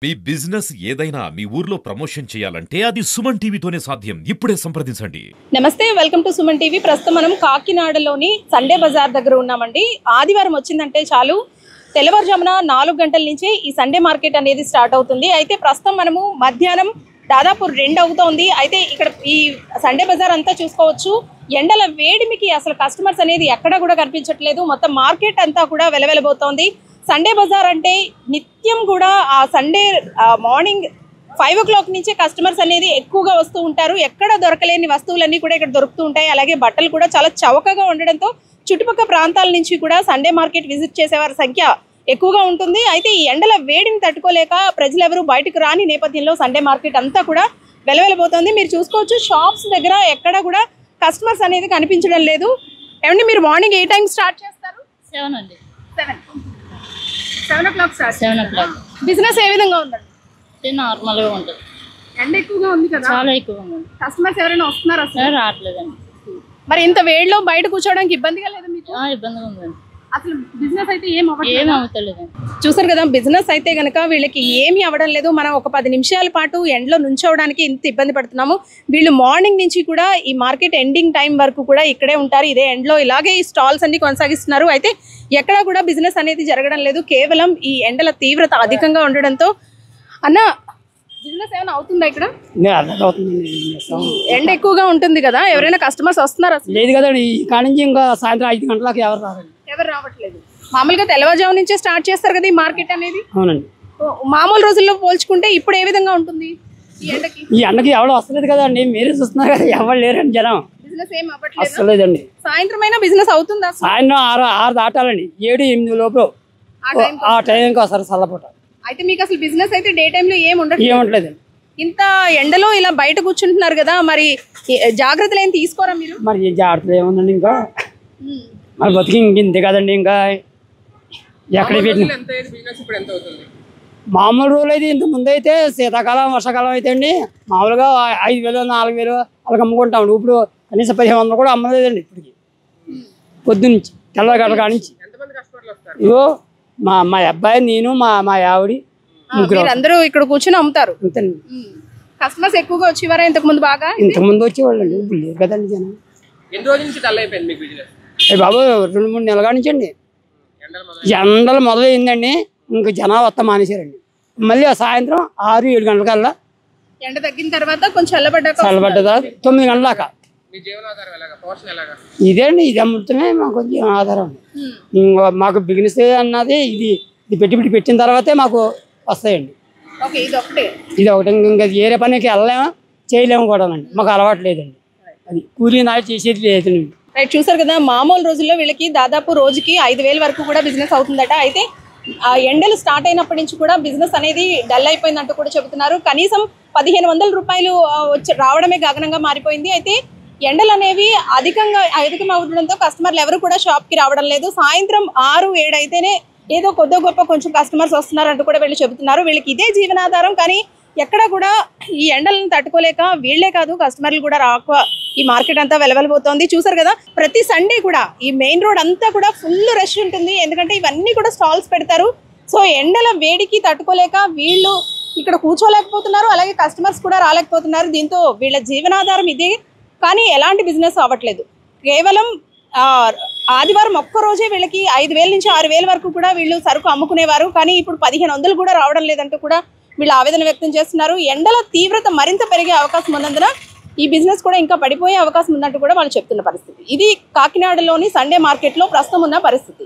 మీ business ఏదైనా మీ ఊర్లో promotion చేయాలంటే అది సుమన్ టీవీతోనే సాధ్యం. ఇప్పుడే సంప్రదించండి. నమస్తే, వెల్కమ్ టు సుమన్ టీవీ. ప్రస్తుతం మనం కాకినాడలోని సండే బజార్ దగ్గర ఉన్నామండి. ఆదివారం వచ్చిందంటే చాలు తెల్లవారుజామున 4 గంటల నుంచి ఈ సండే మార్కెట్ అనేది స్టార్ట్ అవుతుంది. అయితే ప్రస్తుతం మనము మధ్యాహ్నం దాదాపు 2 అవుతోంది. అయితే ఇక్కడ ఈ సండే బజార్ అంతా చూసుకోవచ్చు. ఎండల వేడిమికి అసలు కస్టమర్స్ అనేది ఎక్కడ కూడా కనిపించట్లేదు. మొత్తం మార్కెట్ అంతా కూడా వెలవెలబోతోంది. సండే బజార్ అంటే నిత్యం కూడా ఆ సండే మార్నింగ్ 5 o'clock నుంచే కస్టమర్స్ అనేది ఎక్కువగా వస్తూ ఉంటారు. ఎక్కడ దొరకలేని వస్తువులన్నీ కూడా ఇక్కడ దొరుకుతూ ఉంటాయి. అలాగే బట్టలు కూడా చాలా చౌకగా ఉండడంతో చుట్టుపక్కల ప్రాంతాల నుంచి కూడా సండే మార్కెట్ విజిట్ చేసేవారి సంఖ్య ఎక్కువగా ఉంటుంది. అయితే ఈ ఎండల వేడిని తట్టుకోలేక ప్రజలెవరూ బయటకు రాని నేపథ్యంలో సండే మార్కెట్ అంతా కూడా వెలవెలబోతోంది. మీరు చూసుకోవచ్చు, షాప్స్ దగ్గర ఎక్కడ కూడా కస్టమర్స్ అనేది కనిపించడం లేదు. ఏమండి, మీరు మార్నింగ్ ఏ టైం స్టార్ట్ చేస్తారు? 7 అండి. 7 o'clock స్టార్ట్. 7 o'clock. బిజినెస్ ఏ విధంగా ఉందండి? నార్మల్గా ఉంటుంది. ఎండ ఎక్కువగా ఉంది కదా, చాలా ఎక్కువగా ఉంది. కస్టమర్స్ ఎవరైనా వస్తున్నారు అసలు? రావట్లేదండి. మరి ఇంత వేడిలో బయట కూర్చోవడానికి ఇబ్బందిగా లేదా మీకు? ఇబ్బందిగా ఉందండి. అసలు బిజినెస్ అయితే ఏం అవుతలేదండి. చూసారు కదా, బిజినెస్ అయితే గనక వీళ్ళకి ఏమీ అవ్వడం లేదు. మనం ఒక 10 నిమిషాల పాటు ఎండలో నుంచోవడానికి ఇంత ఇబ్బంది పడుతున్నాము. వీళ్ళు మార్నింగ్ నుంచి కూడా ఈ మార్కెట్ ఎండింగ్ టైం వరకు కూడా ఇక్కడే ఉంటారు. ఇదే ఎండలో ఇలాగే ఈ స్టాల్స్ అన్ని కొనసాగిస్తున్నారు. అయితే ఎక్కడా కూడా బిజినెస్ అనేది జరగడం లేదు. కేవలం ఈ ఎండల తీవ్రత అధికంగా ఉండడంతో. అన్న, బిజినెస్ ఏమైనా అవుతుందా ఇక్కడ? ఎండ ఎక్కువగా ఉంటుంది కదా, ఎవరైనా కస్టమర్స్ వస్తున్నారా? లేదు కదండి, కానీ ఇంకా సాయంత్రం 5 గంటలకు ఎవరు రావట్లేదు. మామూలుగా తెల్లవారుజాము నుంచే స్టార్ట్ చేస్తారు కదా ఈ మార్కెట్ అనేది. అవునండి. మామూలు రోజుల్లో పోల్చుకుంటే ఇప్పుడు ఏ విధంగా ఉంటుంది ఈ ఎండకి? ఈ ఎండకి ఎవరు వస్తలేదు కదండి, మీరే చూస్తున్నారు కదా, ఎవరు లేరండి జనం. బిజినెస్ ఏం అవ్వట్లేదు. వస్తలేదండి. సాయంత్రం అయినా బిజినెస్ అవుతుందా? సాయంత్రం 6 దాటాలండి, 7, 8 లోపు ఆ టైంకి వస్తారు చల్లపూట. అయితే మీకు అసలు బిజినెస్ అయితే డే టైంలో ఏముంటలేదండి. ఇంత ఎండలో ఇలా బయట కూర్చుంటున్నారు కదా, మరి జాగ్రత్తలు ఏం తీసుకోరా మీరు? మరి జాగ్రత్తలు ఏముందండి, ఇంకా మరి బతికి ఇంతే కదండి. ఇంకా ఎక్కడ పెట్టిన మామూలు రోజులు అయితే ఇంత ముందు అయితే శీతాకాలం వర్షాకాలం అయితే అండి మామూలుగా 5,000 4,000 అలాగ అమ్ముకుంటాం. ఇప్పుడు కనీసం 1,500 కూడా అమ్మలేదండి ఇప్పటికి. పొద్దున్నుంచి తెల్లగడ్డ కాడి నుంచి ఇగో మా అబ్బాయి, నేను, మా ఆవిడ, ముగ్గురు అందరూ ఇక్కడ కూర్చొని అమ్ముతారు. అంతేనండి. కస్టమర్స్ ఎక్కువగా వచ్చేవారా ఇంతకు ముందు? బాగా ఇంతకు ముందు వచ్చేవాళ్ళు అండి, ఇప్పుడు లేరు కదండి జనం. ఎన్ని రోజుల నుంచి డల్ అయిపోయింది మీకు బిజినెస్? బాబు 2-3 నెలల నుంచి అండి ఎండలు మొదలైందండి. ఇంకా జనాలు వస్తా మానేశారండి. మళ్ళీ సాయంత్రం 6-7 గంటలకల్లా ఎండ తగ్గిన తర్వాత కొంచెం చల్లబడ్డదా 9 గంటల దాకా. మీ జీవనాధారం ఎలాగా, పోషణ ఎలాగా? ఇదే అండి, ఇది అమృతమే మాకు కొంచెం ఆధారం. మాకు బిజినెస్ అన్నది ఇది పెట్టిన తర్వాతే మాకు వస్తాయండి. ఇది ఒకటి, ఇంకా వేరే పనికి వెళ్ళలేము, చేయలేము కూడా అండి. మాకు అలవాటు లేదండి. అది కూలీ నాడు చేసేది లేదండి. రైట్, చూసారు కదా, మామూలు రోజుల్లో వీళ్ళకి దాదాపు రోజుకి 5,000 వరకు కూడా బిజినెస్ అవుతుందట. అయితే ఆ ఎండలు స్టార్ట్ అయినప్పటి నుంచి కూడా బిజినెస్ అనేది డల్ అయిపోయిందంటూ కూడా చెబుతున్నారు. కనీసం 1,500 రూపాయలు రావడమే గగనంగా మారిపోయింది. అయితే ఎండలు అనేవి అధికం అవడంతో కస్టమర్లు ఎవరు కూడా షాప్కి రావడం లేదు. సాయంత్రం 6-7 అయితేనే ఏదో కొద్ది గొప్ప కొంచెం కస్టమర్స్ వస్తున్నారంటూ కూడా వీళ్ళు చెబుతున్నారు. వీళ్ళకి ఇదే జీవనాధారం. కానీ ఎక్కడ కూడా ఈ ఎండలను తట్టుకోలేక వీళ్లే కాదు, కస్టమర్లు కూడా రాక ఈ మార్కెట్ అంతా వెలవెలబోతోంది. చూసారు కదా, ప్రతి సండే కూడా ఈ మెయిన్ రోడ్ అంతా కూడా ఫుల్ రష్ ఉంటుంది. ఎందుకంటే ఇవన్నీ కూడా స్టాల్స్ పెడతారు. సో ఎండల వేడికి తట్టుకోలేక వీళ్ళు ఇక్కడ కూర్చోలేకపోతున్నారు, అలాగే కస్టమర్స్ కూడా రాలేకపోతున్నారు. దీంతో వీళ్ళ జీవనాధారం ఇదే. కానీ ఎలాంటి బిజినెస్ అవ్వట్లేదు. కేవలం ఆదివారం ఒక్క రోజే వీళ్ళకి 5,000 నుంచి 6,000 వరకు కూడా వీళ్ళు సరుకు అమ్ముకునేవారు. కానీ ఇప్పుడు 1,500 కూడా రావడం లేదంటూ కూడా వీళ్ళు ఆవేదన వ్యక్తం చేస్తున్నారు. ఎండల తీవ్రత మరింత పెరిగే అవకాశం ఉన్నందున ఈ బిజినెస్ కూడా ఇంకా పడిపోయే అవకాశం ఉందంటూ కూడా వాళ్ళు చెప్తున్న పరిస్థితి. ఇది కాకినాడలోని సండే మార్కెట్లో ప్రస్తుతం ఉన్న పరిస్థితి.